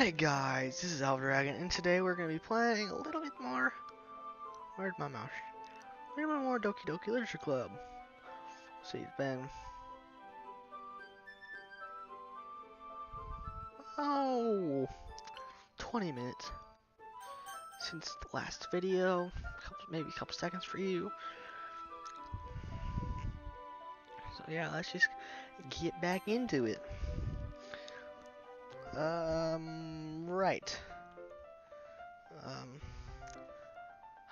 Hey guys, this is Dragon, and today we're going to be playing a little bit more. Where'd my mouse? A little bit more Doki Doki Literature Club. See, it's been 20 minutes since the last video. Maybe a couple seconds for you. So yeah, let's just get back into it. Right.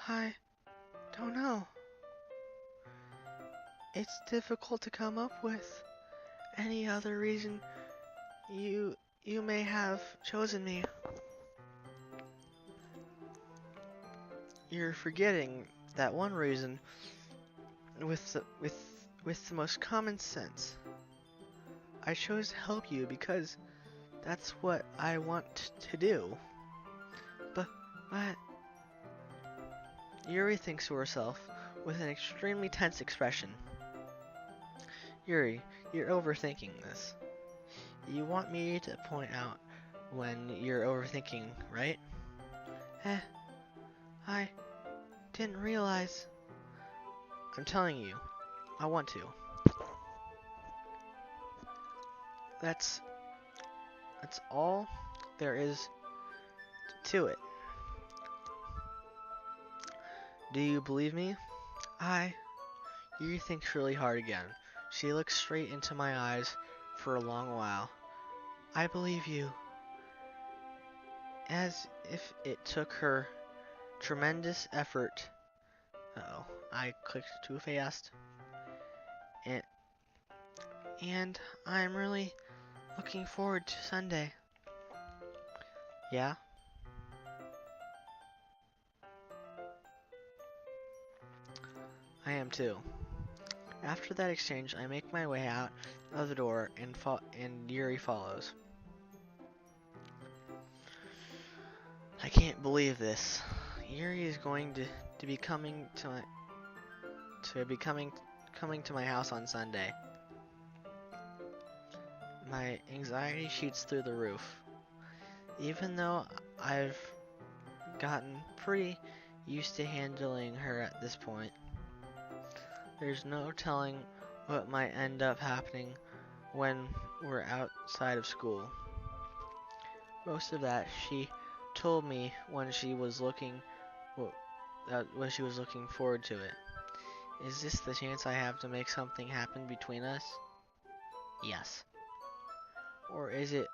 I don't know. It's difficult to come up with any other reason you may have chosen me. You're forgetting that one reason with the most common sense. I chose to help you because that's what I want to do. But Yuri thinks to herself with an extremely tense expression. Yuri, you're overthinking this. You want me to point out when you're overthinking, right? I didn't realize. I'm telling you, I want to. That's all there is to it. Do you believe me? Yuri thinks really hard again. She looks straight into my eyes for a long while. I believe you. As if it took her tremendous effort. Uh-oh, I clicked too fast. And I'm really looking forward to Sunday. Yeah? I am too. After that exchange, I make my way out of the door and Yuri follows. I can't believe this. Yuri is going to be coming to my house on Sunday. My anxiety shoots through the roof. Even though I've gotten pretty used to handling her at this point, there's no telling what might end up happening when we're outside of school. Most of that she told me when she was looking forward to it. Is this the chance I have to make something happen between us? Yes. Or is it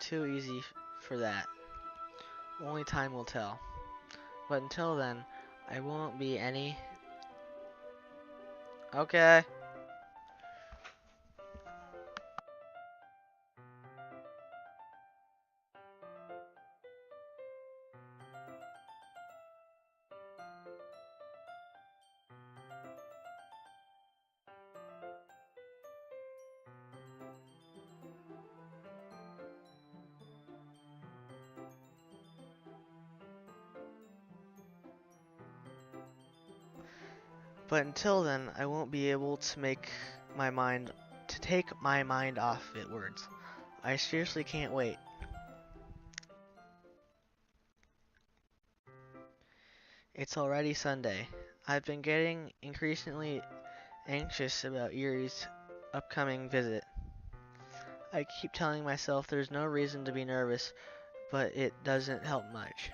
too easy for that? Only time will tell. But until then, I won't be any... Okay. But until then, I won't be able to take my mind off it words. I seriously can't wait. It's already Sunday. I've been getting increasingly anxious about Yuri's upcoming visit. I keep telling myself there's no reason to be nervous, but it doesn't help much.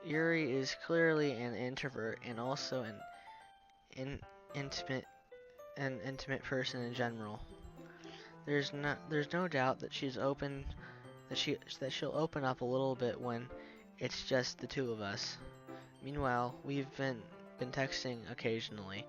Yuri is clearly an introvert and also an intimate person in general. There's no doubt that she'll open up a little bit when it's just the two of us. Meanwhile, we've been texting occasionally.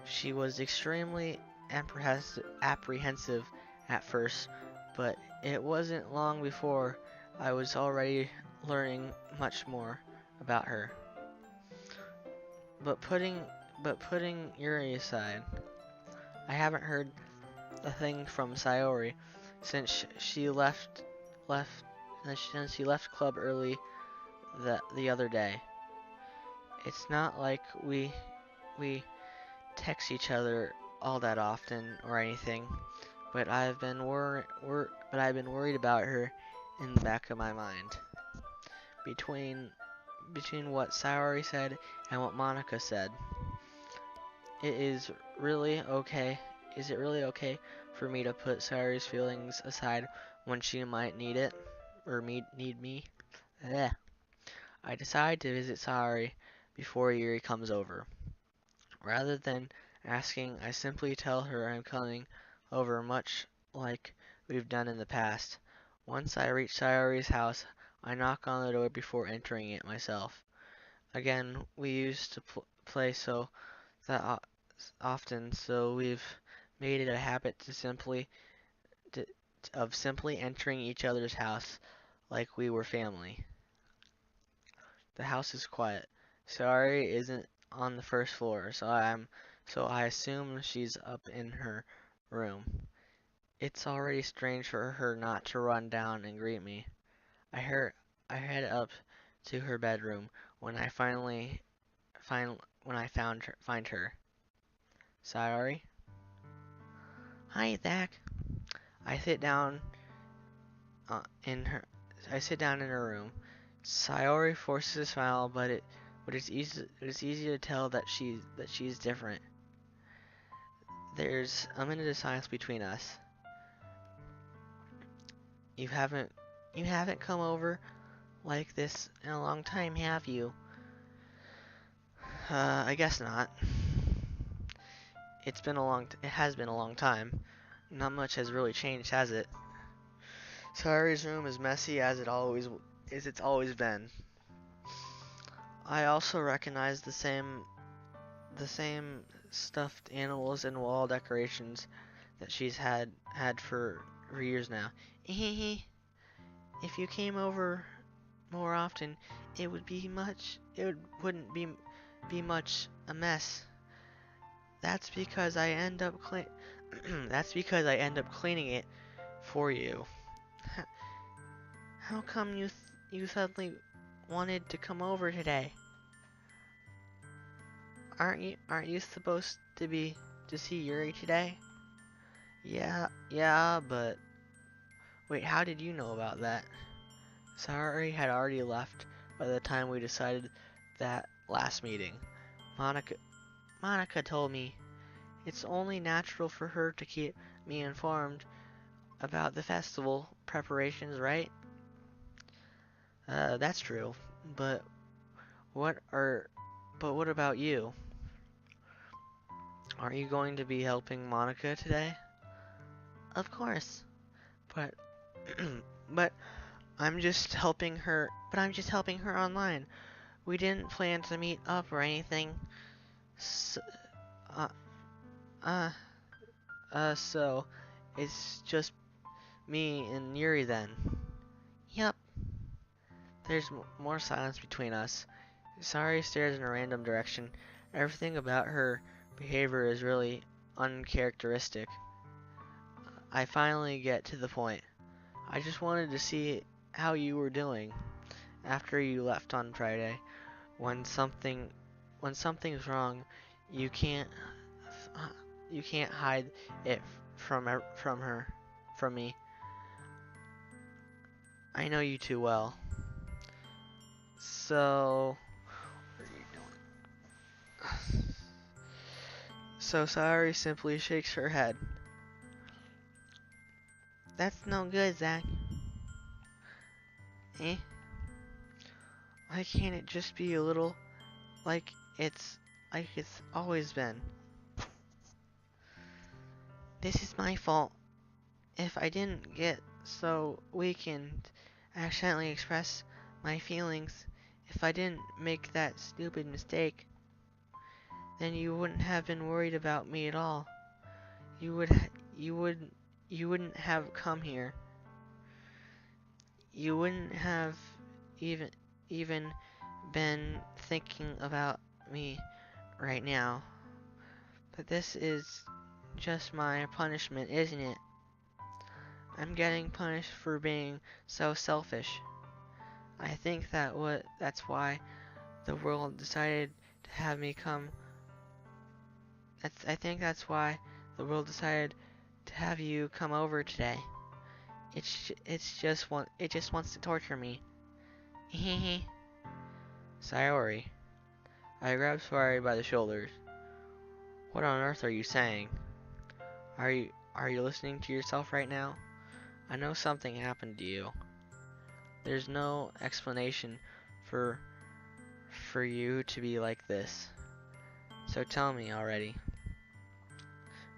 She was extremely apprehensive at first, but it wasn't long before I was already learning much more about her. But putting Yuri aside, I haven't heard a thing from Sayori since she left club early the other day. It's not like we text each other all that often or anything, but I've been worried about her in the back of my mind. Between what Sayori said and what Monica said. It is really okay. Is it really okay for me to put Sayori's feelings aside when she might need it? Or need me? Ugh. I decide to visit Sayori before Yuri comes over. Rather than asking, I simply tell her I'm coming over, much like we've done in the past. Once I reach Sayori's house, I knock on the door before entering it myself. Again, we used to play so that often, so we've made it a habit to, of simply entering each other's house like we were family. The house is quiet. Sayori isn't on the first floor, so I assume she's up in her room. It's already strange for her not to run down and greet me. I head up to her bedroom when I find her. Sayori? Hi, Zach. I sit down in her I sit down in her room. Sayori forces a smile, but it's easy to tell that she's different. There's a minute of silence between us. You haven't come over like this in a long time, have you? I guess not. It has been a long time. Not much has really changed, has it? Sayori's room is messy as it's always been. I also recognize the same stuffed animals and wall decorations that she's had for years now. If you came over more often, it wouldn't be much a mess. That's because I end up cleaning it for you. How come you suddenly wanted to come over today? Aren't you supposed to see Yuri today? Yeah, but wait, how did you know about that? Sayori had already left by the time we decided that last meeting. Monica Monica told me it's only natural for her to keep me informed about the festival preparations, right? That's true. But what are what about you? Aren't you going to be helping Monica today? Of course. But but I'm just helping her online. We didn't plan to meet up or anything. S uh, uh, so it's just me and Yuri then. Yep. There's more silence between us. Sari stares in a random direction. Everything about her behavior is really uncharacteristic. I finally get to the point. I just wanted to see how you were doing after you left on Friday. When something's wrong, you can't hide it from me. I know you too well. So, what are you doing? So Sayori simply shakes her head. That's no good, Zach. Eh? Why can't it just be a little like it's always been? This is my fault. If I didn't get so weak and accidentally express my feelings, if I didn't make that stupid mistake, then you wouldn't have been worried about me at all. You would you would you wouldn't have come here. You wouldn't have even even been thinking about me right now. But this is just my punishment, isn't it? I'm getting punished for being so selfish. I think that's why the world decided to have me come. I think that's why the world decided to have you come over today. it just wants to torture me. Hehe. Sayori. I grabbed Sayori by the shoulders. What on earth are you saying? Are you listening to yourself right now? I know something happened to you. There's no explanation for you to be like this. So tell me already.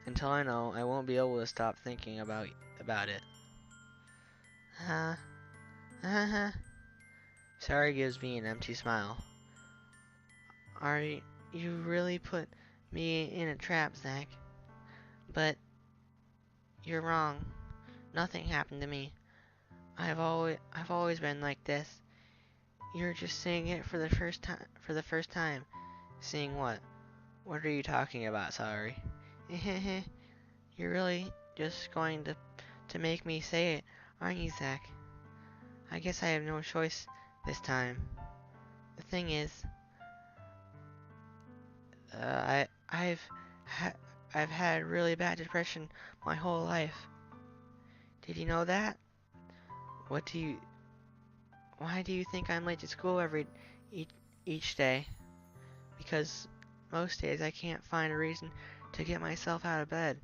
Until I know, I won't be able to stop thinking about it. Huh? Uh-huh. Sorry gives me an empty smile. You really put me in a trap, Zach. But you're wrong. Nothing happened to me. I've always been like this. You're just seeing it for the first time. Seeing what? What are you talking about, sorry? You're really just going to make me say it, aren't you, Zach? I guess I have no choice this time. The thing is, I've had really bad depression my whole life. Did you know that? What do you? Why do you think I'm late to school each day? Because most days I can't find a reason to get myself out of bed.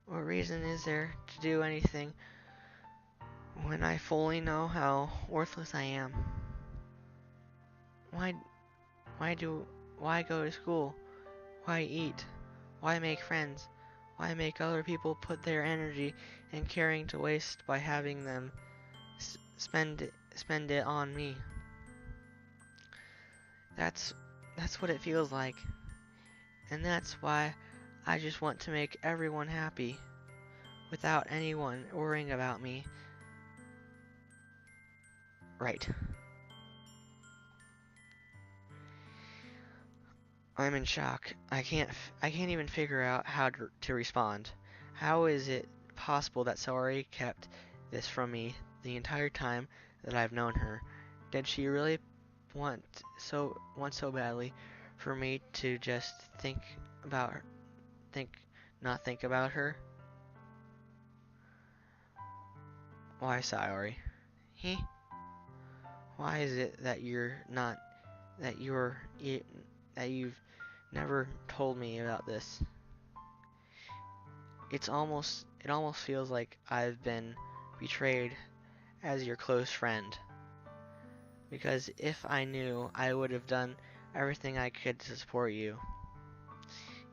What reason is there to do anything when I fully know how worthless I am? Why why go to school? Why eat? Why make friends? Why make other people put their energy and caring to waste by having them spend it on me? That's what it feels like. And that's why I just want to make everyone happy without anyone worrying about me. Right. I'm in shock. I can't even figure out how to respond. How is it possible that Saori kept this from me the entire time that I've known her? Did she really want so badly for me to just not think about her? Why, Saori? He? Why is it that that you've never told me about this? It almost feels like I've been betrayed as your close friend. Because if I knew, I would have done everything I could to support you.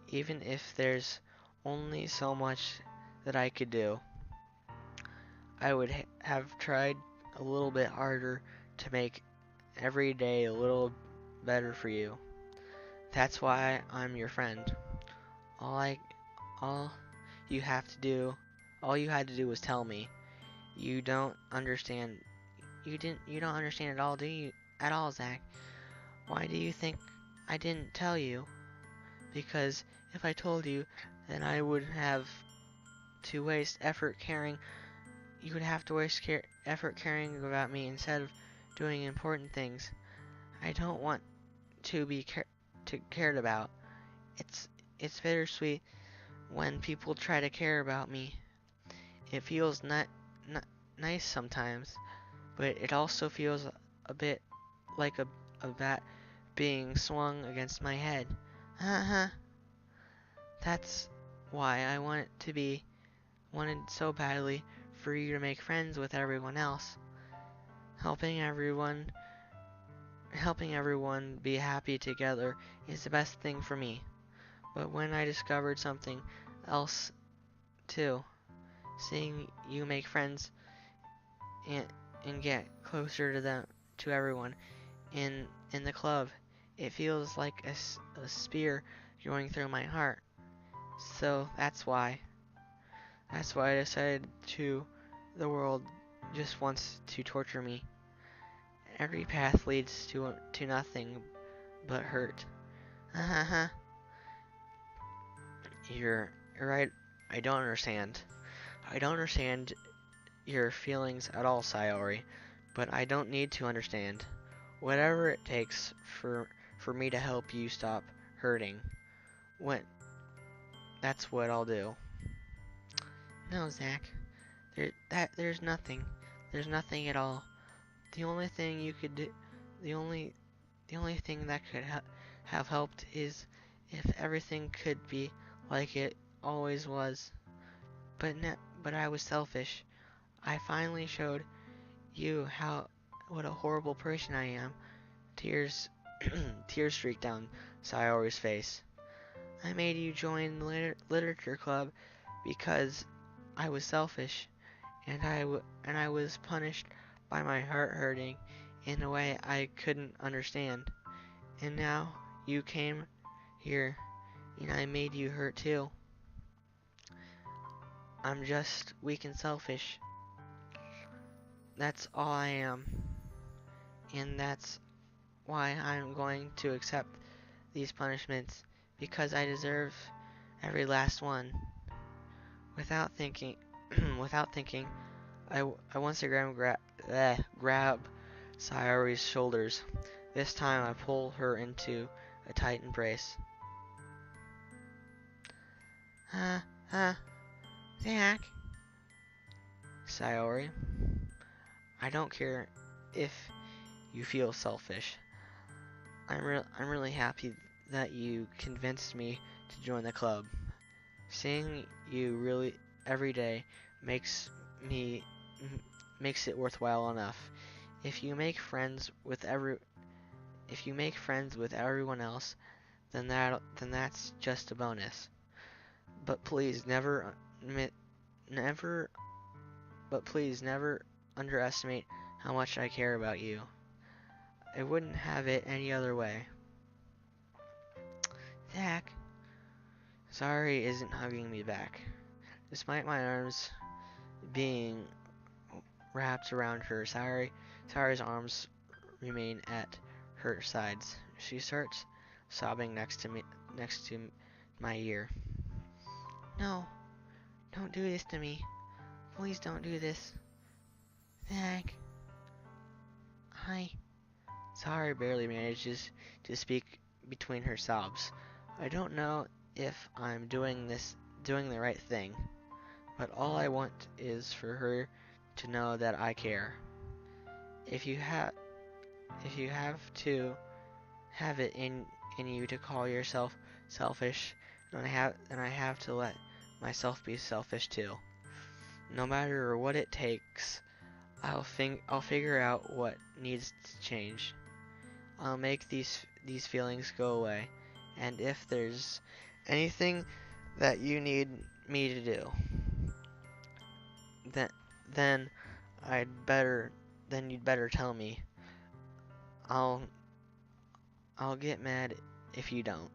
Even if there's only so much that I could do. I would have tried a little bit harder to make every day a little better for you. That's why I'm your friend. All you have to do, all you had to do was tell me. You don't understand. You don't understand at all, do you? At all, Zach. Why do you think I didn't tell you? Because if I told you, then I would have to waste effort caring. You would have to waste effort caring about me instead of doing important things. I don't want to be cared about. It's bittersweet when people try to care about me. It feels not nice sometimes, but it also feels a bit like a bat being swung against my head. Haha. That's why I wanted so badly for you to make friends with everyone else. Helping everyone be happy together is the best thing for me. But when I discovered something else too, seeing you make friends and get closer to everyone in the club, it feels like a spear going through my heart. So that's why I decided the world just wants to torture me. Every path leads to nothing but hurt. Haha. You're right. I don't understand. I don't understand your feelings at all, Sayori, but I don't need to understand. Whatever it takes for me to help you stop hurting, that's what I'll do. No, Zach. There's nothing. There's nothing at all. The only thing you could do, the only the only thing that could have helped is if everything could be like it always was. But I was selfish. I finally showed you what a horrible person I am. Tears tears streaked down Sayori's face. I made you join the literature club because I was selfish, and I was punished by my heart hurting in a way I couldn't understand. And now you came here, and I made you hurt too. I'm just weak and selfish. That's all I am. And that's why I'm going to accept these punishments, because I deserve every last one. Without thinking, without thinking, I once again grab Sayori's shoulders. This time I pull her into a tight embrace. Zach. Sayori, I don't care if you feel selfish. I'm really happy that you convinced me to join the club. Seeing you really every day makes it worthwhile enough. If you make friends with everyone else, then that's just a bonus. But please never underestimate how much I care about you. I wouldn't have it any other way. Zach. Sorry isn't hugging me back. Despite my arms being wrapped around her, Sayori's arms remain at her sides. She starts sobbing next to my ear. No, don't do this to me. Please don't do this. Zach. Sayori barely manages to speak between her sobs. I don't know if I'm doing the right thing, but all I want is for her to know that I care. If you have to have it in you to call yourself selfish, then I have to let myself be selfish too. No matter what it takes, I'll figure out what needs to change. I'll make these feelings go away, and if there's anything that you need me to do, then you'd better tell me. I'll get mad if you don't.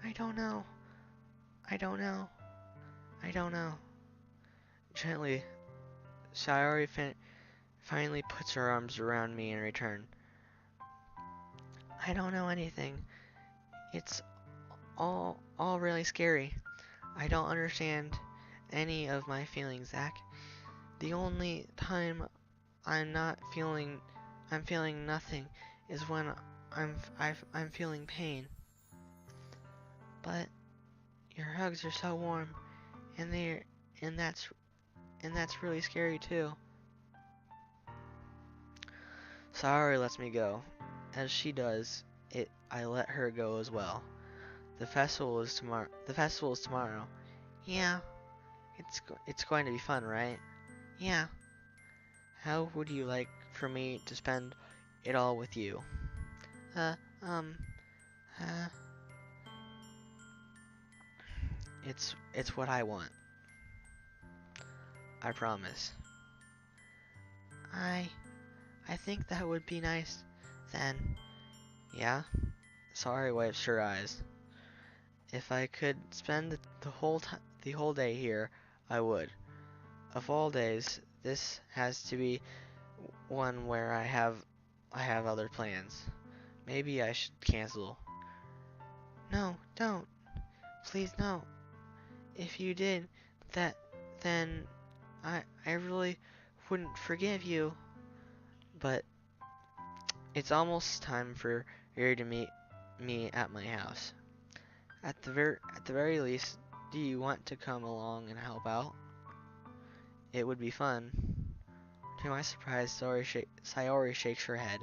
I don't know. I don't know. I don't know. Gently, Sayori finally puts her arms around me in return. I don't know anything. It's all really scary. I don't understand any of my feelings, Zach. The only time I'm feeling nothing is when I'm feeling pain. But your hugs are so warm, and that's really scary too. Sayori lets me go. As she does, I let her go as well. The festival is tomorrow. Yeah. It's going to be fun, right? Yeah. How would you like for me to spend it all with you? Uh, um, uh, it's what I want. I promise. I think that would be nice then. Yeah? Sorry wipes her eyes. If I could spend the whole day here, I would. Of all days, this has to be one where I have other plans. Maybe I should cancel. No, don't. Please no. If you did that, then I really wouldn't forgive you. But it's almost time for you to meet me at my house. At the very least, do you want to come along and help out? It would be fun. To my surprise, Sayori shakes her head.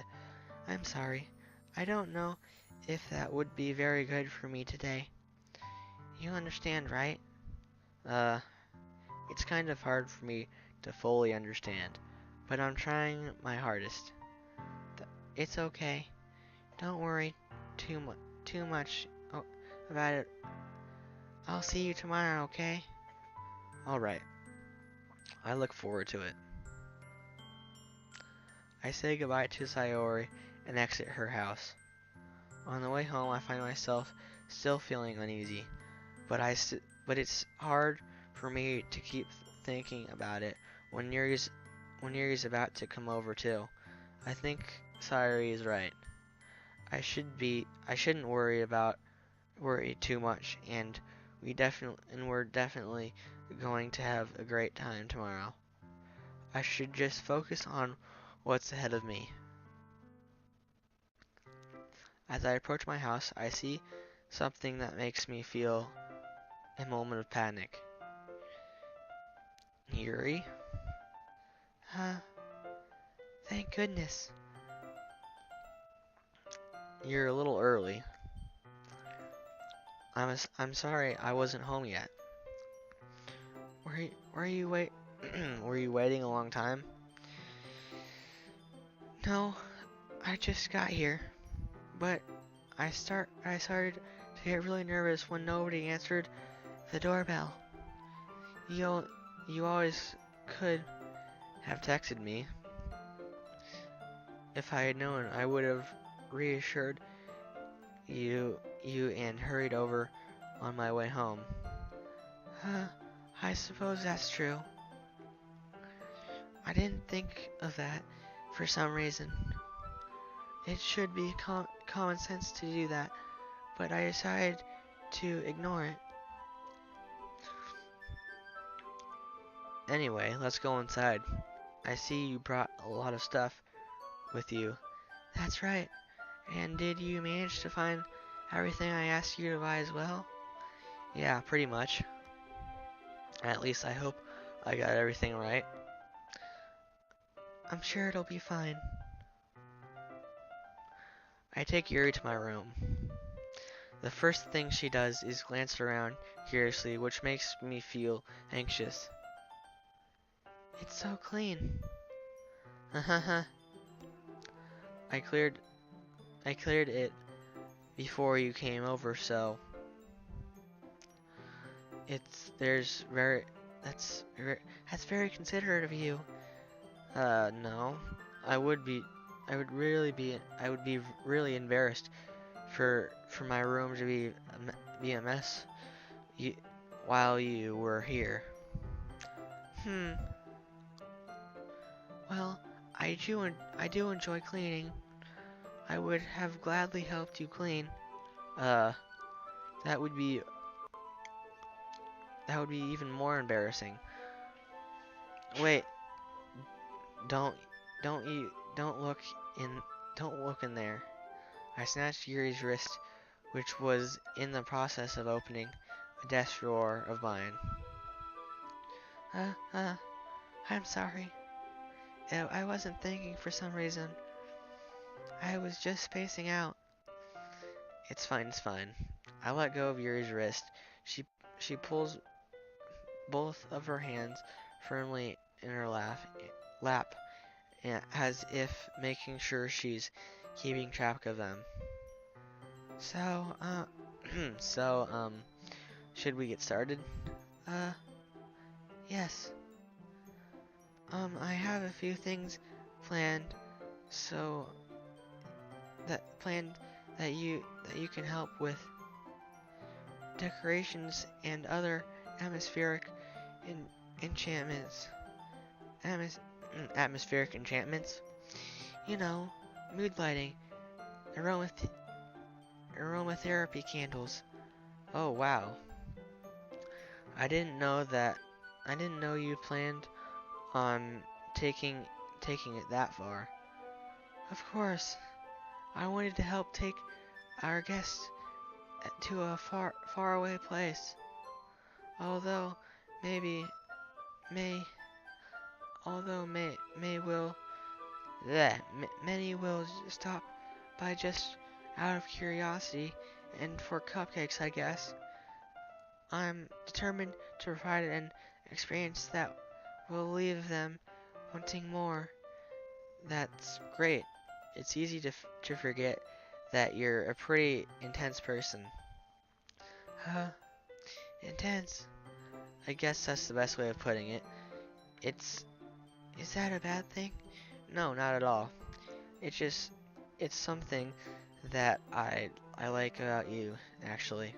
I'm sorry. I don't know if that would be very good for me today. You understand, right? Uh, it's kind of hard for me to fully understand, but I'm trying my hardest. It's okay. Don't worry too much about it. I'll see you tomorrow, okay? Alright. I look forward to it. I say goodbye to Sayori and exit her house. On the way home, I find myself still feeling uneasy, but it's hard for me to keep thinking about it when Yuri's about to come over too. I think Sayori is right. I shouldn't worry too much, and we're definitely going to have a great time tomorrow. I should just focus on what's ahead of me. As I approach my house, I see something that makes me feel a moment of panic. Yuri? Huh? Thank goodness. You're a little early. I'm sorry I wasn't home yet. Were you wait were you waiting a long time? No, I just got here. But I started to get really nervous when nobody answered the doorbell. You always could have texted me. If I had known, I would have reassured you and hurried over on my way home. I suppose that's true. I didn't think of that for some reason. It should be common sense to do that, but I decided to ignore it. Anyway, let's go inside. I see you brought a lot of stuff with you. That's right. And did you manage to find everything I asked you to buy as well? Yeah, pretty much. At least I hope I got everything right. I'm sure it'll be fine. I take Yuri to my room. The first thing she does is glance around curiously, which makes me feel anxious. It's so clean. Hahaha. I cleared it before you came over, so that's very considerate of you. No. I would be really embarrassed for my room to be a mess while you were here. Well, I do enjoy cleaning. I would have gladly helped you clean. That would be even more embarrassing. Wait, don't look in there. I snatched Yuri's wrist, which was in the process of opening a desk drawer of mine. I'm sorry. I wasn't thinking for some reason. I was just spacing out. It's fine. I let go of Yuri's wrist. She pulls both of her hands firmly in her lap, as if making sure she's keeping track of them. So, should we get started? Yes. I have a few things planned, that you can help with. Decorations and other atmospheric enchantments. Atmospheric enchantments? You know, mood lighting, aromatherapy candles. Oh wow. I didn't know you planned on taking it that far. Of course. I wanted to help take our guest to a far away place. Although maybe may although may will many will stop by just out of curiosity and for cupcakes, I guess. I'm determined to provide an experience that will leave them wanting more. That's great. It's easy to forget that you're a pretty intense person. Huh? Intense? I guess that's the best way of putting it. It's Is that a bad thing? No, not at all. It's something that I like about you, actually.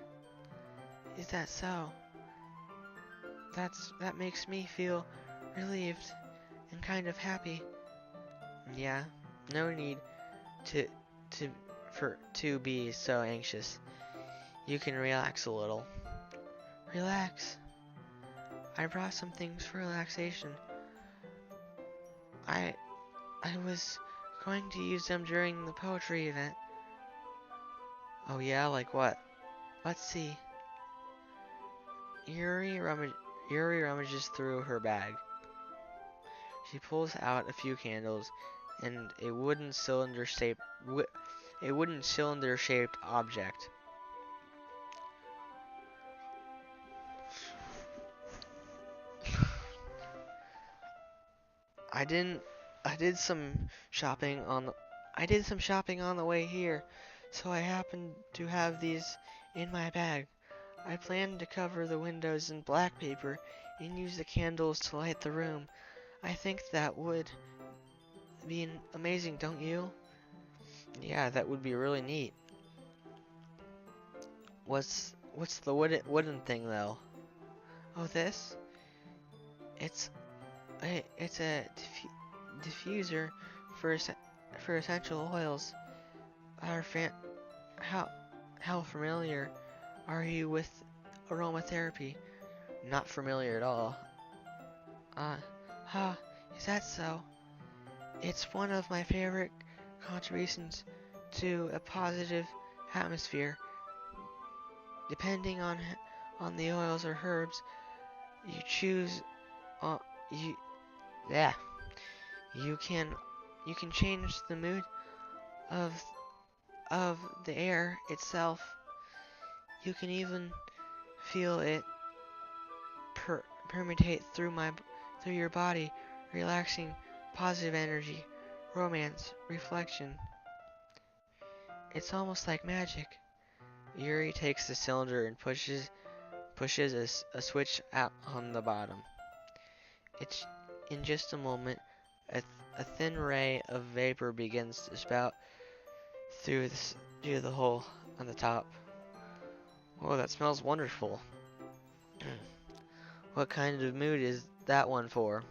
Is that so? That makes me feel relieved and kind of happy. Yeah, no need to to to be so anxious. You can relax a little. Relax. I brought some things for relaxation. I I was going to use them during the poetry event. Oh yeah, like what? Let's see. Yuri rummages through her bag. She pulls out a few candles and a wooden cylinder-shaped object. I didn't. I did some shopping on the. I did some shopping on the way here, so I happened to have these in my bag. I planned to cover the windows in black paper and use the candles to light the room. I think that would be amazing, don't you? Yeah, that would be really neat. What's the wooden thing though? Oh, this? It's it's a diffuser for for essential oils. Our fan, how how familiar are you with aromatherapy? Not familiar at all. Uh, huh, is that so? It's one of my favorite contributions to a positive atmosphere. Depending on the oils or herbs you choose, uh, you yeah, you can you can change the mood of the air itself. You can even feel it permeate through your body, relaxing, positive energy, romance, reflection. It's almost like magic. Yuri takes the cylinder and pushes a switch out on the bottom. It's in just a moment, a thin ray of vapor begins to spout through the hole on the top. Oh, that smells wonderful. What kind of mood is that one for?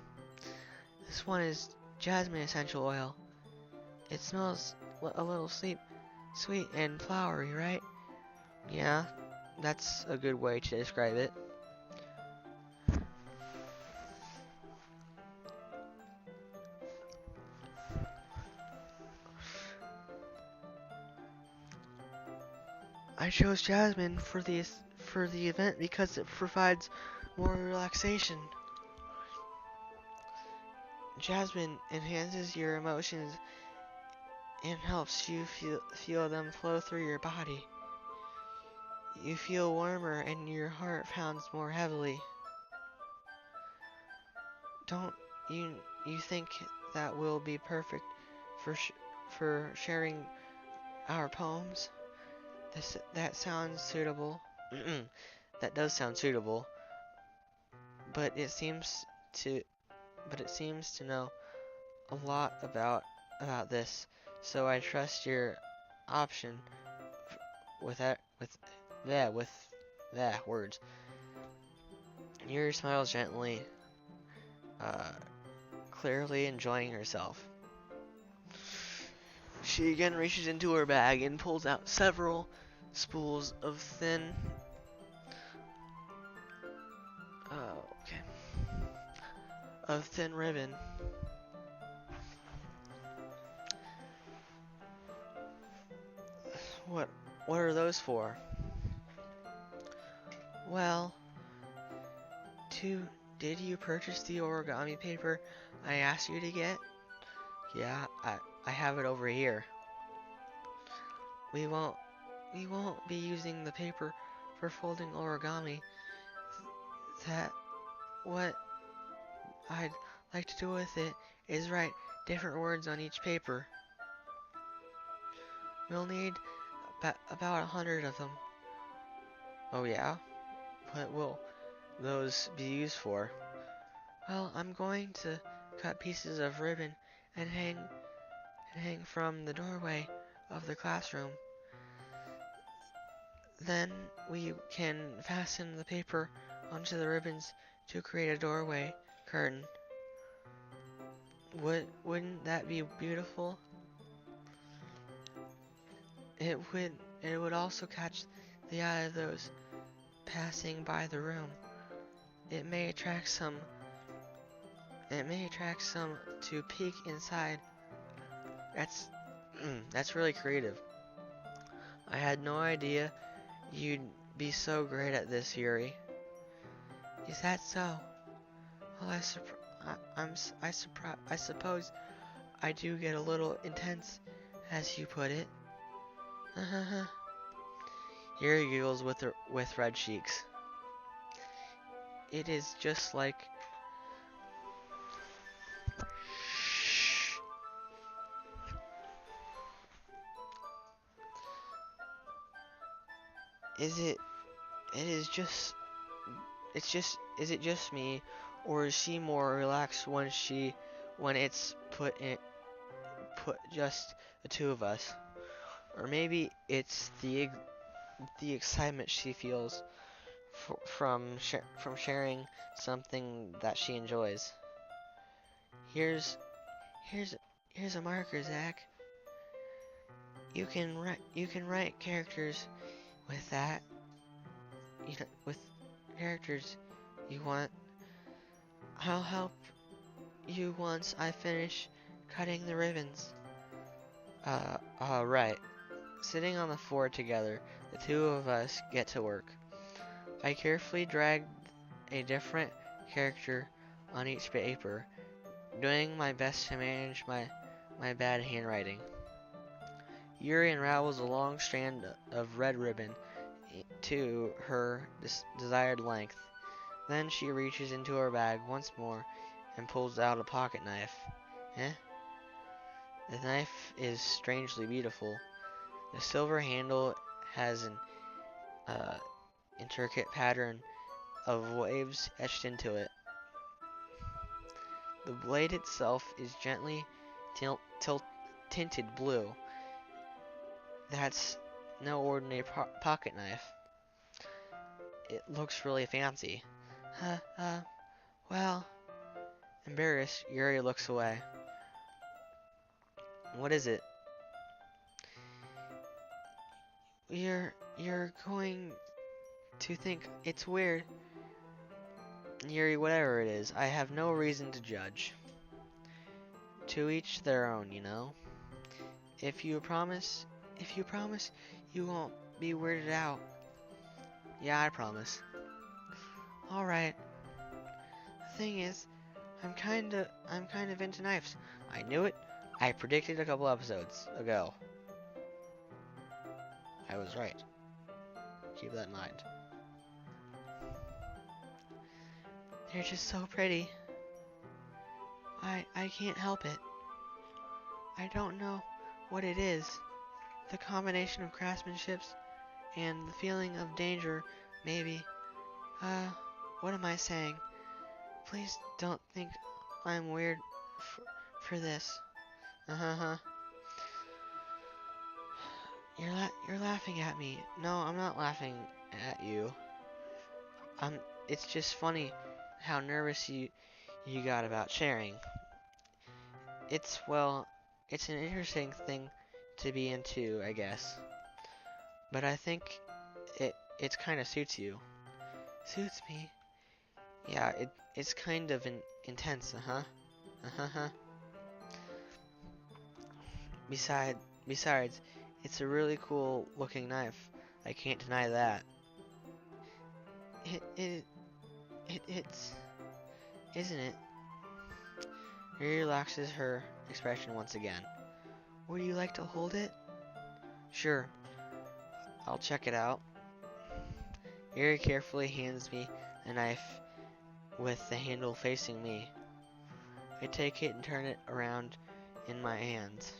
This one is jasmine essential oil. It smells a little sweet and flowery, right? Yeah, that's a good way to describe it. I chose jasmine for the event because it provides more relaxation. Jasmine enhances your emotions and helps you feel them flow through your body. You feel warmer and your heart pounds more heavily. Don't you think that will be perfect for sharing our poems? That sounds suitable. That does sound suitable, but it seems to know a lot about this, so I trust your option with that words. Yuri smiles gently, clearly enjoying herself. She again reaches into her bag and pulls out several spools of thin ribbon. What What are those for? Well, did you purchase the origami paper I asked you to get? Yeah, I have it over here. We won't be using the paper for folding origami. That what I'd like to do with it is write different words on each paper. We'll need about 100 of them. Oh yeah? What will those be used for? Well, I'm going to cut pieces of ribbon and hang from the doorway of the classroom. Then we can fasten the paper onto the ribbons to create a doorway curtain. Wouldn't that be beautiful? It would also catch the eye of those passing by the room. It may attract some to peek inside. That's really creative. I had no idea you'd be so great at this, Yuri. Is that so? Well, I suppose I do get a little intense, as you put it. Yuri giggles with red cheeks. It is just like... Shh. Is it just me, or is she more relaxed when it's put just the two of us? Or maybe it's the excitement she feels from sharing something that she enjoys. Here's a marker, Zach. You can write characters with that. With characters you want. I'll help you once I finish cutting the ribbons. Right. Sitting on the floor together, the two of us get to work. I carefully dragged a different character on each paper, doing my best to manage my bad handwriting. Yuri unravels a long strand of red ribbon to her desired length. Then she reaches into her bag once more and pulls out a pocket knife. The knife is strangely beautiful. The silver handle has an intricate pattern of waves etched into it. The blade itself is gently tinted blue. That's no ordinary pocket knife. It looks really fancy. Well, embarrassed, Yuri looks away. What is it? You're going to think it's weird. Yuri, whatever it is, I have no reason to judge. To each their own, you know? If you promise you won't be weirded out. Yeah, I promise. Alright. The thing is, I'm kind of into knives. I knew it. I predicted a couple episodes ago. I was right. Keep that in mind. They're just so pretty. I can't help it. I don't know what it is. The combination of craftsmanship and the feeling of danger, maybe. What am I saying? Please don't think I'm weird for this. You're laughing at me. No, I'm not laughing at you. It's just funny how nervous you got about sharing. It's an interesting thing to be into, I guess. But I think it kind of suits you. Suits me? Yeah, it's kind of intense, Besides, it's a really cool looking knife. I can't deny that. It's, isn't it? Yuri relaxes her expression once again. Would you like to hold it? Sure, I'll check it out. Yuri carefully hands me a knife with the handle facing me. I take it and turn it around in my hands.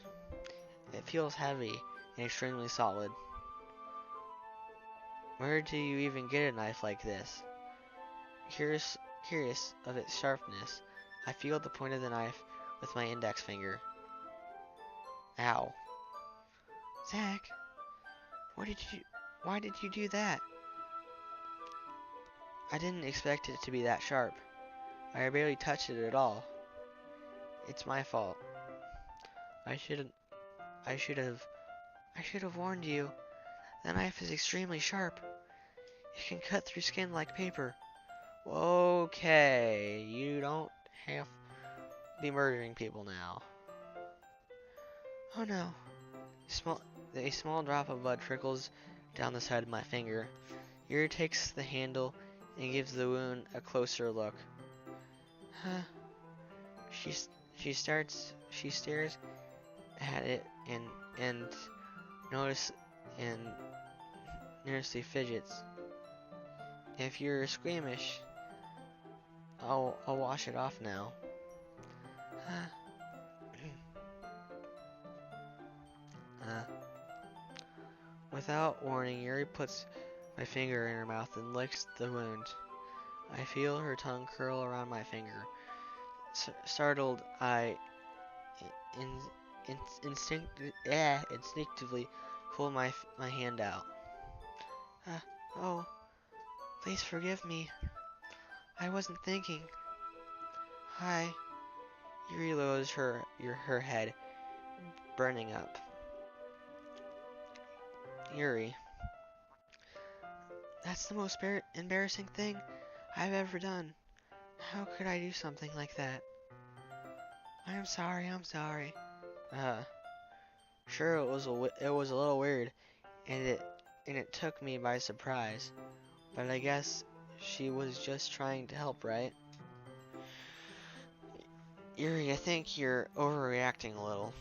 It feels heavy and extremely solid. Where do you even get a knife like this? Curious of its sharpness, I feel the point of the knife with my index finger. Ow. Zach, why did you do that? I didn't expect it to be that sharp. I barely touched it at all. It's my fault. I should I should have warned you. The knife is extremely sharp. It can cut through skin like paper. Okay, you don't have to be murdering people now. Oh no. A small drop of blood trickles down the side of my finger. Yuri takes the handle and gives the wound a closer look. Huh? She stares at it and notice and nervously fidgets. If you're squeamish, I'll wash it off now. Without warning, Yuri puts my finger in her mouth and licks the wound. I feel her tongue curl around my finger. Startled, I instinctively pull my hand out. Oh, please forgive me. I wasn't thinking. Hi. Yuri lowers her head, burning up. Yuri, that's the most embarrassing thing I've ever done. How could I do something like that? I'm sorry. Sure, it was a little weird, and it took me by surprise. But I guess she was just trying to help, right? Yuri, I think you're overreacting a little.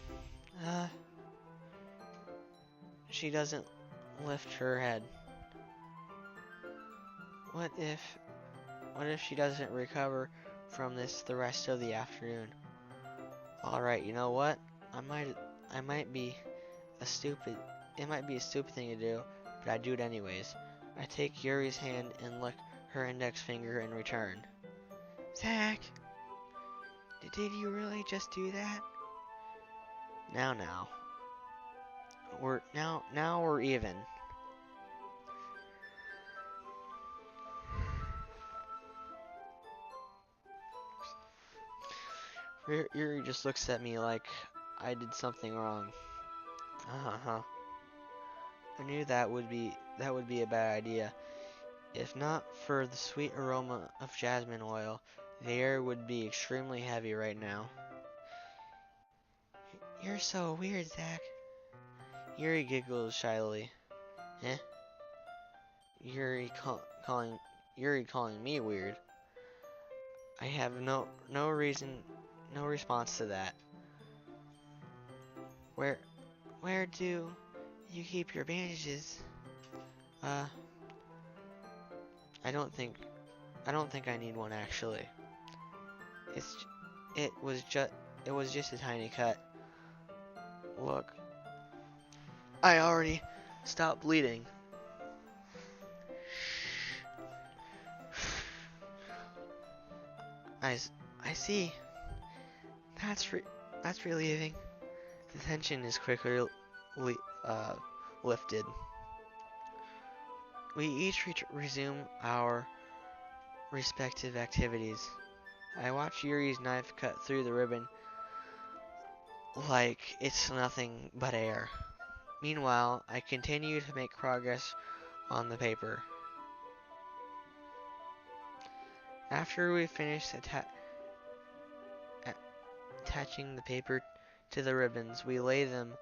She doesn't lift her head. What if she doesn't recover from this the rest of the afternoon? Alright, you know what? I might be it might be a stupid thing to do, but I do it anyways. I take Yuri's hand and lick her index finger in return. Zach! Did you really just do that? Now. We're even. Yuri just looks at me like I did something wrong. I knew that would be a bad idea. If not for the sweet aroma of jasmine oil, the air would be extremely heavy right now. You're so weird, Zach. Yuri giggles shyly. Eh? Yuri calling me weird. I have no response to that. Where do you keep your bandages? I don't think I need one actually. It was just a tiny cut. Look, I already stopped bleeding. I see. That's relieving. The tension is quickly lifted. We each resume our respective activities. I watch Yuri's knife cut through the ribbon like it's nothing but air. Meanwhile, I continue to make progress on the paper. After we finish attaching the paper to the ribbons, we lay them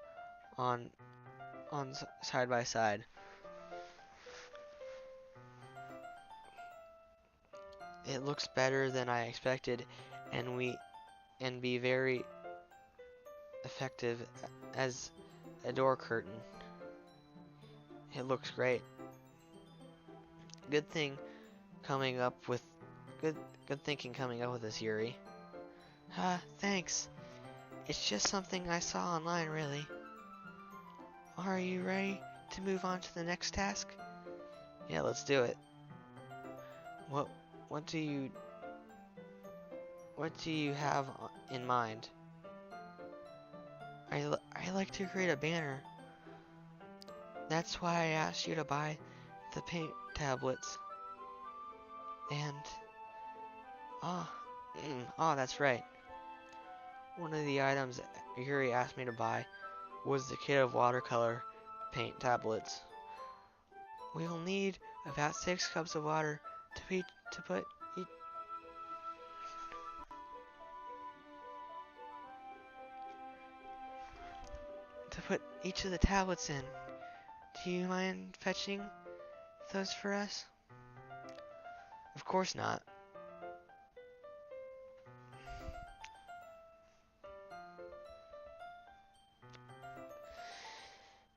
on side by side. It looks better than I expected, and be very effective as a door curtain. It looks great. Good thing coming up with good good thinking coming up with this, Yuri. Thanks. It's just something I saw online, really. Are you ready to move on to the next task? Yeah, let's do it. What what do you have in mind? I like to create a banner. That's why I asked you to buy the paint tablets. And that's right. One of the items Yuri asked me to buy was the kit of watercolor paint tablets. We'll need about 6 cups of water to put each of the tablets in. Do you mind fetching those for us? Of course not.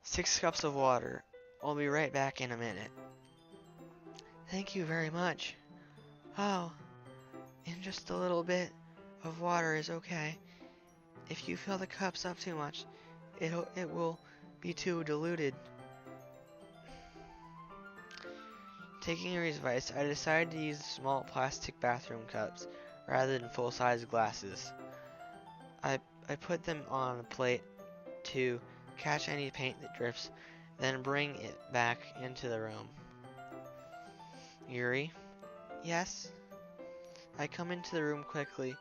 Six cups of water. I'll be right back in a minute. Thank you very much. Oh, and just a little bit of water is okay. If you fill the cups up too much, it will be too diluted. Taking Yuri's advice, I decided to use small plastic bathroom cups rather than full-size glasses. I put them on a plate to catch any paint that drifts, then bring it back into the room. Yuri? Yes? I come into the room quickly.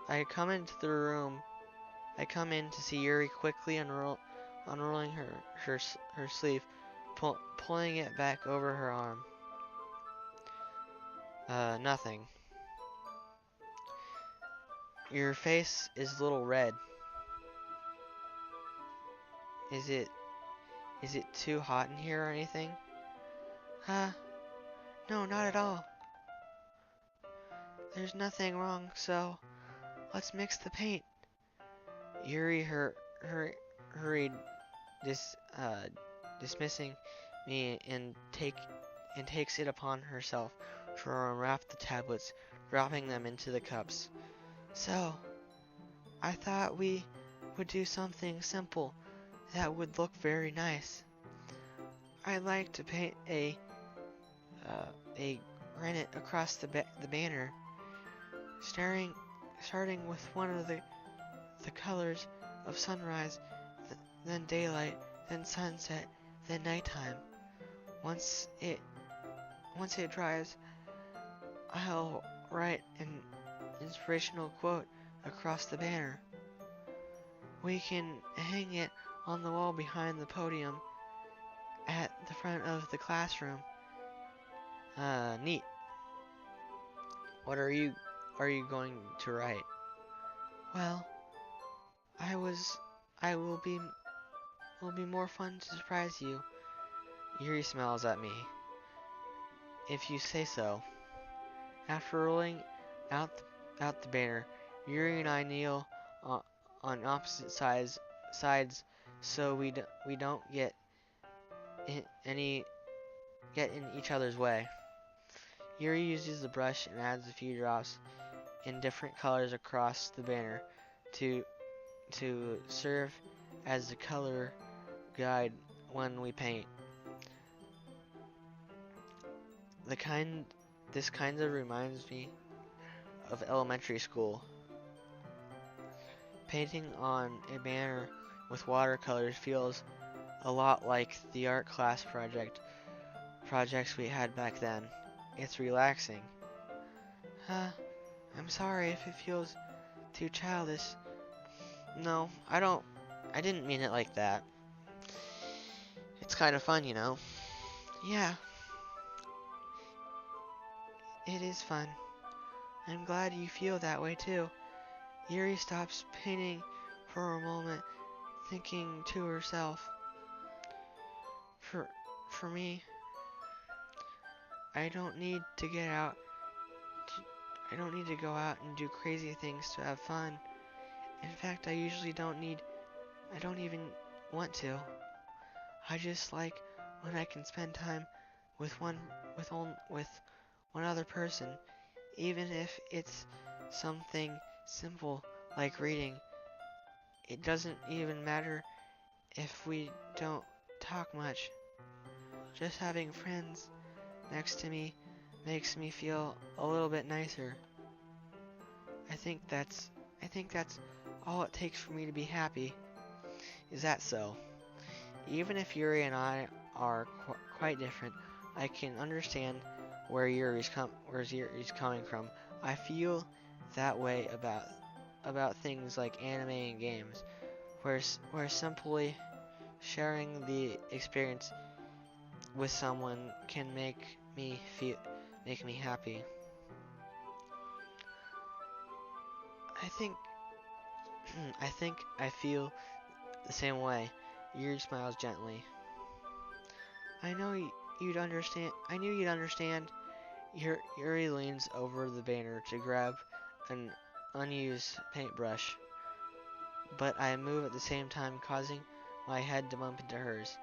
I come in to see Yuri quickly unrolling her sleeve, pulling it back over her arm. Nothing. Your face is a little red. Is it too hot in here or anything? No, not at all. There's nothing wrong, so let's mix the paint. Yuri hurried, dismissing me and takes it upon herself to unwrap the tablets, dropping them into the cups. So, I thought we would do something simple that would look very nice. I'd like to paint a granite across the banner, starting with one of the colors of sunrise, then daylight, then sunset, then nighttime. Once it dries, I'll write an inspirational quote across the banner. We can hang it on the wall behind the podium at the front of the classroom. Neat. What are you going to write? Well, will be more fun to surprise you. Yuri smiles at me. If you say so. After rolling out the banner, Yuri and I kneel on opposite sides so we don't get in each other's way. Yuri uses the brush and adds a few drops in different colors across the banner to serve as the color guide when we paint. This kind of reminds me of elementary school. Painting on a banner with watercolors feels a lot like the art class projects we had back then. It's relaxing. I'm sorry if it feels too childish. No, I didn't mean it like that. It's kind of fun, you know. Yeah. It is fun. I'm glad you feel that way too. Yuri stops painting for a moment, thinking to herself. For me, I don't need to get out I don't need to go out and do crazy things to have fun. In fact, I don't even want to. I just like when I can spend time with with one other person, even if it's something simple like reading. It doesn't even matter if we don't talk much. Just having friends next to me makes me feel a little bit nicer. I think that's I think that's all it takes for me to be happy. Is that so? Even if Yuri and I are quite different, I can understand where Yuri's coming from. I feel that way about things like anime and games, where simply sharing the experience with someone can make me happy. I think I feel the same way. Yuri smiles gently. I know you'd understand. I knew you'd understand. Yuri leans over the banner to grab an unused paintbrush, but I move at the same time, causing my head to bump into hers.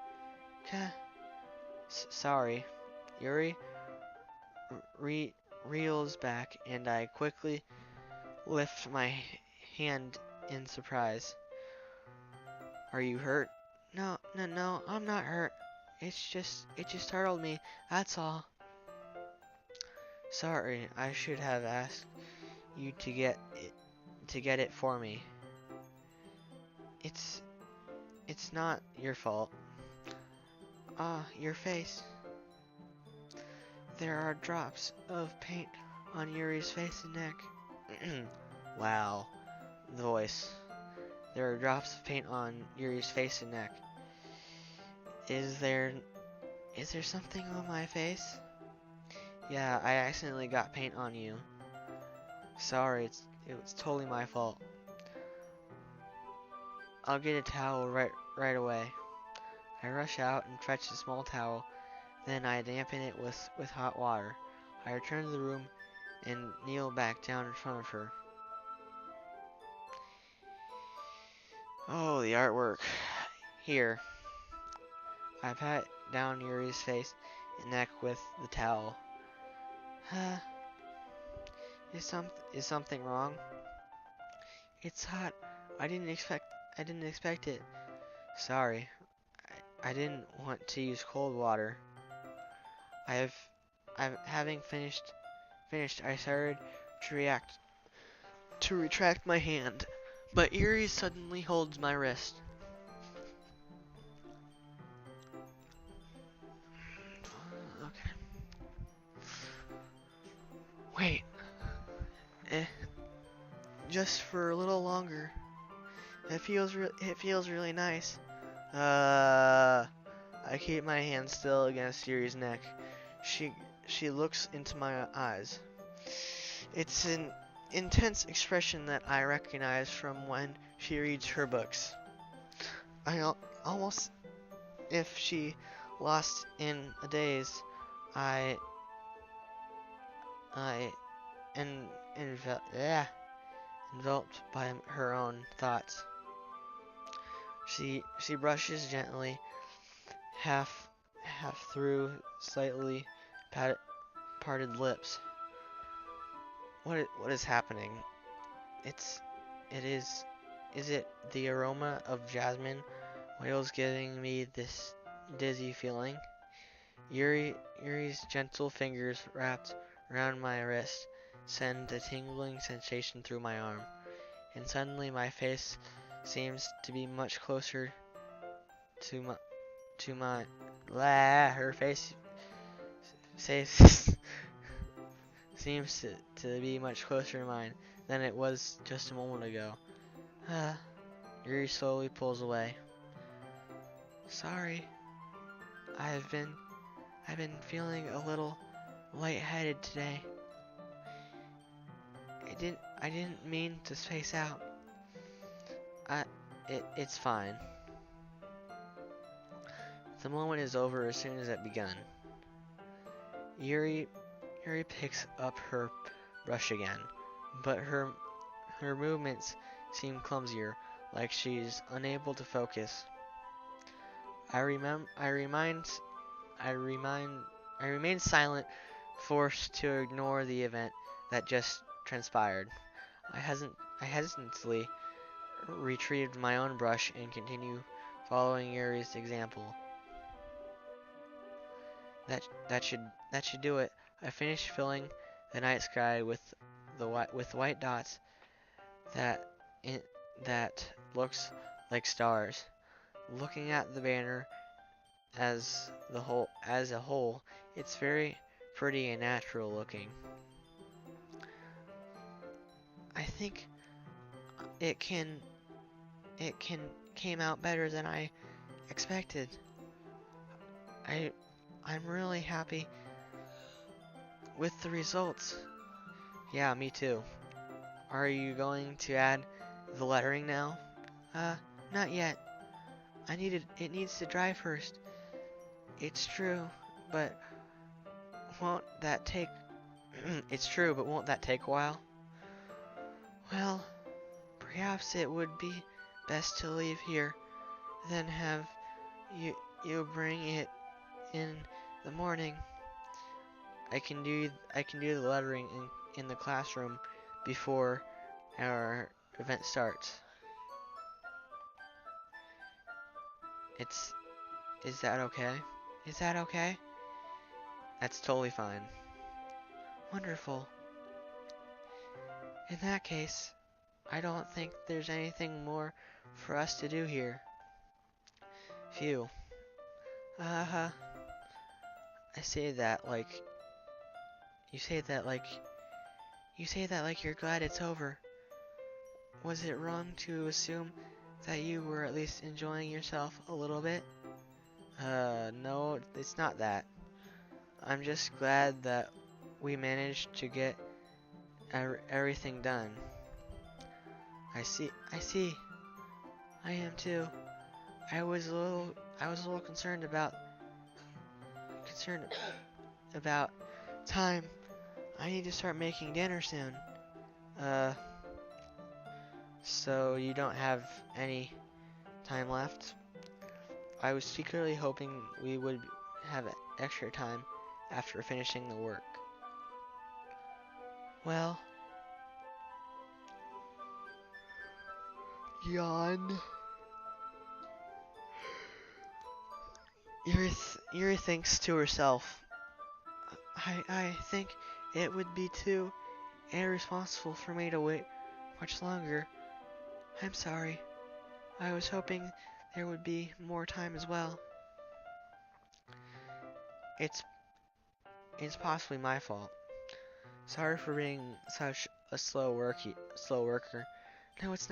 Sorry. Yuri re reels back, and I quickly lift my hand in surprise. Are you hurt? No, I'm not hurt. It just startled me, that's all. Sorry, I should have asked you to get it for me. It's, it's not your fault. Ah, your face. There are drops of paint on Yuri's face and neck. Wow, the voice. There are drops of paint on Yuri's face and neck. Is there something on my face? Yeah, I accidentally got paint on you. Sorry, it was totally my fault. I'll get a towel right away. I rush out and fetch a small towel, then I dampen it with hot water. I return to the room and kneel back down in front of her. Oh, the artwork. Here. I pat down Yuri's face and neck with the towel. Is something wrong? It's hot. I didn't expect it. Sorry. I didn't want to use cold water. I've having finished, I started to retract my hand, but Yuri suddenly holds my wrist. Okay. Wait. Just for a little longer. It feels really nice. I keep my hand still against Yuri's neck. She looks into my eyes. It's an intense expression that I recognize from when she reads her books. I almost, if she lost in a daze, I enveloped by her own thoughts. She brushes gently, half through slightly parted lips. What is happening? Is it the aroma of jasmine oils giving me this dizzy feeling? Yuri's gentle fingers wrapped around my wrist send a tingling sensation through my arm, and suddenly my face seems to be much closer to my her face seems to be much closer to mine than it was just a moment ago. Yuri slowly pulls away. Sorry. I've been feeling a little lightheaded today. I didn't mean to space out. It's fine. The moment is over as soon as it begun. Yuri picks up her brush again, but her movements seem clumsier, like she's unable to focus. I remem I remind I remind I remain silent, forced to ignore the event that just transpired. I hesitantly retrieved my own brush and continue following Yuri's example. That should do it. I finished filling the night sky with white dots that in, that looks like stars. Looking at the banner as a whole, it's very pretty and natural looking. I think it can it can came out better than I expected. I I'm really happy with the results. Yeah, me too. Are you going to add the lettering now? Uh, Not yet. It needs to dry first. It's true, but won't that take it's true, but won't that take a while? Well, perhaps it would be best to leave here, then have you you bring it in the morning. I can do the lettering in the classroom before our event starts. It's Is that okay? Is that okay? That's totally fine. Wonderful. In that case, I don't think there's anything more for us to do here. Phew. Uh-huh. I say that like you say that like you say that like you're glad it's over. Was it wrong to assume that you were at least enjoying yourself a little bit? No, it's not that. I'm just glad that we managed to get everything done. I see. I am too. I was a little concerned about time. I need to start making dinner soon. Uh, so you don't have any time left? I was secretly hoping we would have extra time after finishing the work. Well, yawn. Yuri thinks to herself, I think it would be too irresponsible for me to wait much longer. I'm sorry. I was hoping there would be more time as well. It's it's possibly my fault. Sorry for being such a slow worker. No, it's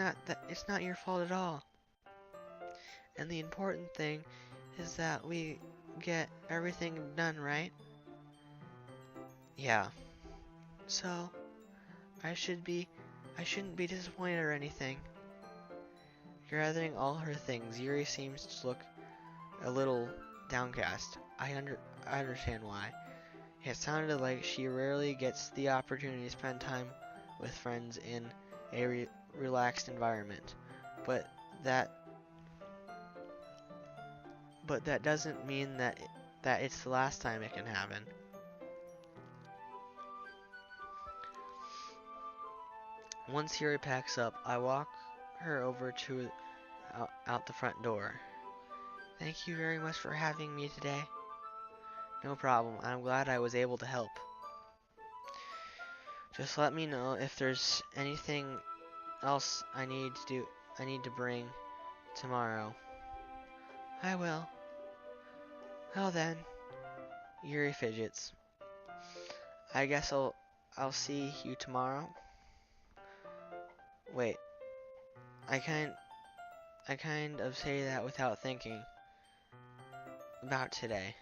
not your fault at all. And the important thing is that we get everything done, right? Yeah. So, I should be I shouldn't be disappointed or anything. Gathering all her things, Yuri seems to look a little downcast. I understand why. It sounded like she rarely gets the opportunity to spend time with friends in a relaxed environment. But that that doesn't mean that it's the last time it can happen. Once Yuri packs up, I walk her over to out the front door. Thank you very much for having me today. No problem. I'm glad I was able to help. Just let me know if there's anything else I need to bring tomorrow. I will. Well then, Yuri fidgets. I guess I'll see you tomorrow. Wait, I kind of say that without thinking about today.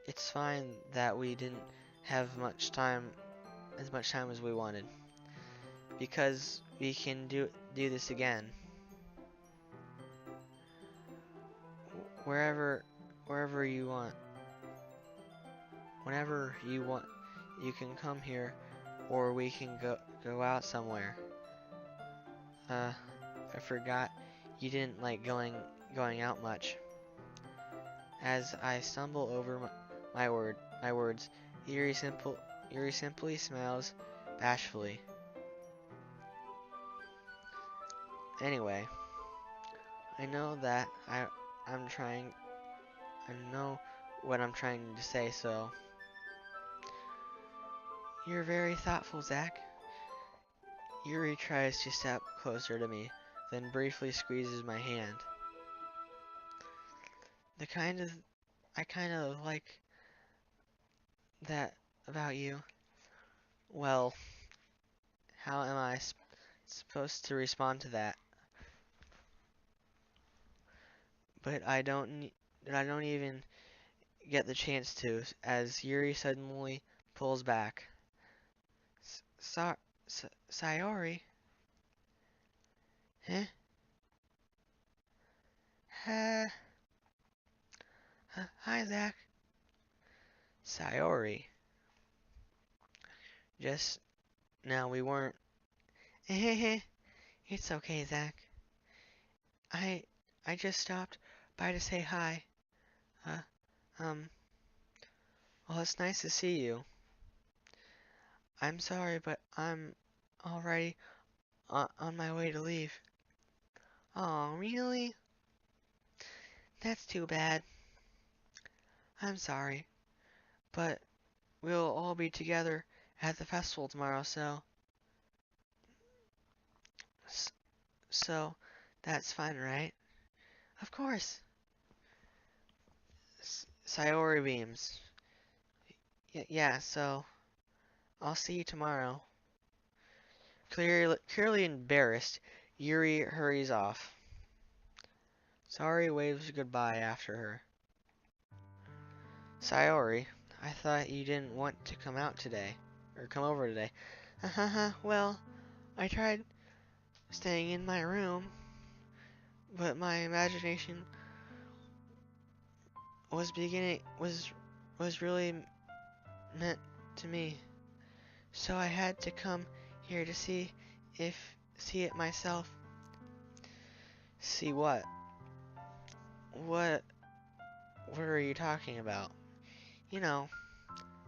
It's fine that we didn't have as much time as we wanted, because we can do this again. Wherever you want, whenever you want, you can come here or we can go out somewhere. I forgot you didn't like going out much. As I stumble over my words, Yuri simply smiles bashfully. Anyway, I know that I'm trying. I know what I'm trying to say. So you're very thoughtful, Zach. Yuri tries to step closer to me, then briefly squeezes my hand. The kind of I kind of like that about you. Well, how am I supposed to respond to that? But I don't even get the chance to, as Yuri suddenly pulls back. Sayori? Huh? Uh, Hi, Zach. Sayori. Just now we weren't. It's okay, Zach. I I just stopped by to say hi. Uh, um, well, it's nice to see you. I'm sorry, but I'm already on my way to leave. Oh, really? That's too bad. I'm sorry, but we'll all be together at the festival tomorrow, s- so that's fine, right? Of course. Sayori beams. Yeah, so I'll see you tomorrow. Clearly embarrassed, Yuri hurries off. Sayori waves goodbye after her. Sayori, I thought you didn't want to come out today, or come over today. Well, I tried staying in my room, but my imagination was really meant to me. So I had to come here to see it myself. See what? What what are you talking about? You know,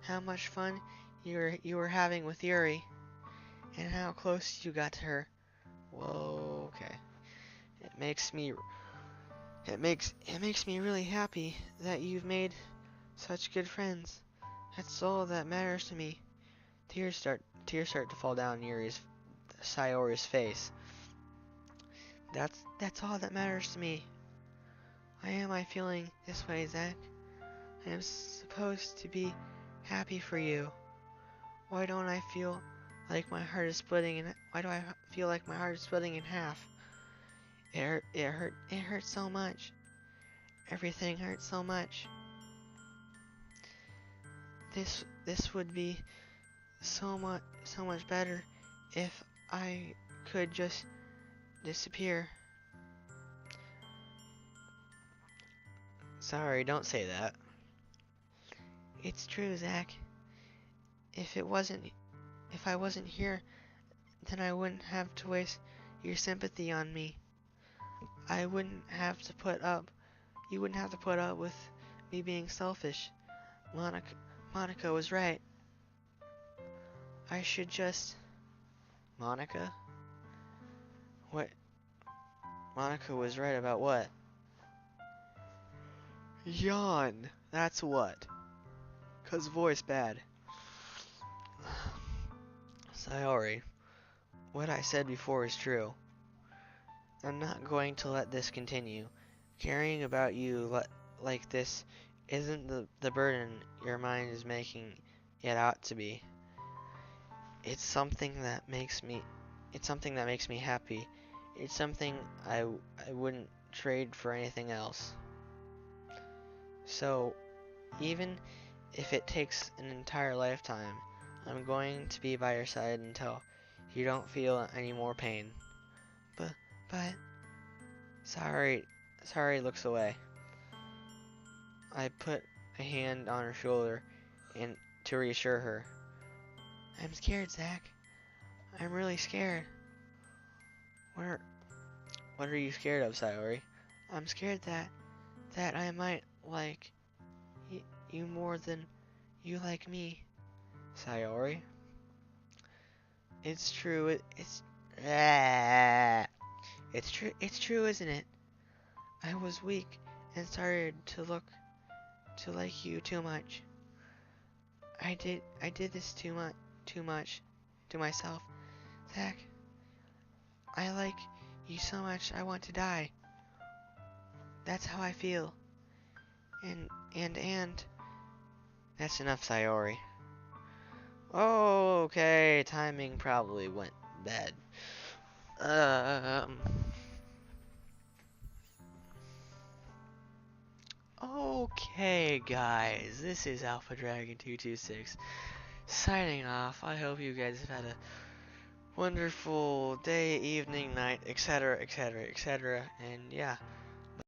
how much fun you were having with Yuri and how close you got to her. Whoa, okay. It makes me it makes me really happy that you've made such good friends. That's all that matters to me. Tears start to fall down Sayori's face. That's all that matters to me. Why am I feeling this way, Zach? I am supposed to be happy for you. Why don't I feel like my heart is splitting in why do I feel like my heart is splitting in half? It hurts so much. Everything hurts so much. This would be so much better if I could just disappear. Sorry, don't say that. It's true, Zach. If it wasn't if I wasn't here, then I wouldn't have to waste your sympathy on me. I wouldn't have to put up you wouldn't have to put up with me being selfish. Monica Monica was right. I should just Monica? What? Monica was right about what? Yawn. That's what. 'Cause voice bad. Sayori, what I said before is true. I'm not going to let this continue. Caring about you like this isn't the burden your mind is making it out to be. It's something that makes me it's something that makes me happy. It's something I wouldn't trade for anything else. So, even if it takes an entire lifetime, I'm going to be by your side until you don't feel any more pain. But, but, sorry looks away. I put a hand on her shoulder and to reassure her. I'm scared, Zach. I'm really scared. What what are you scared of, Sayori? I'm scared that I might like y you more than you like me. Sayori? It's true. Ah, it's true, isn't it? I was weak and started to look to like you too much. I did this too much to myself. Zach, I like you so much I want to die. That's how I feel. And that's enough, Sayori. Okay, timing probably went bad. Um Okay guys, this is Alpha Dragon 226 signing off. I hope you guys have had a wonderful day, evening, night, etc., etc., etc. And yeah,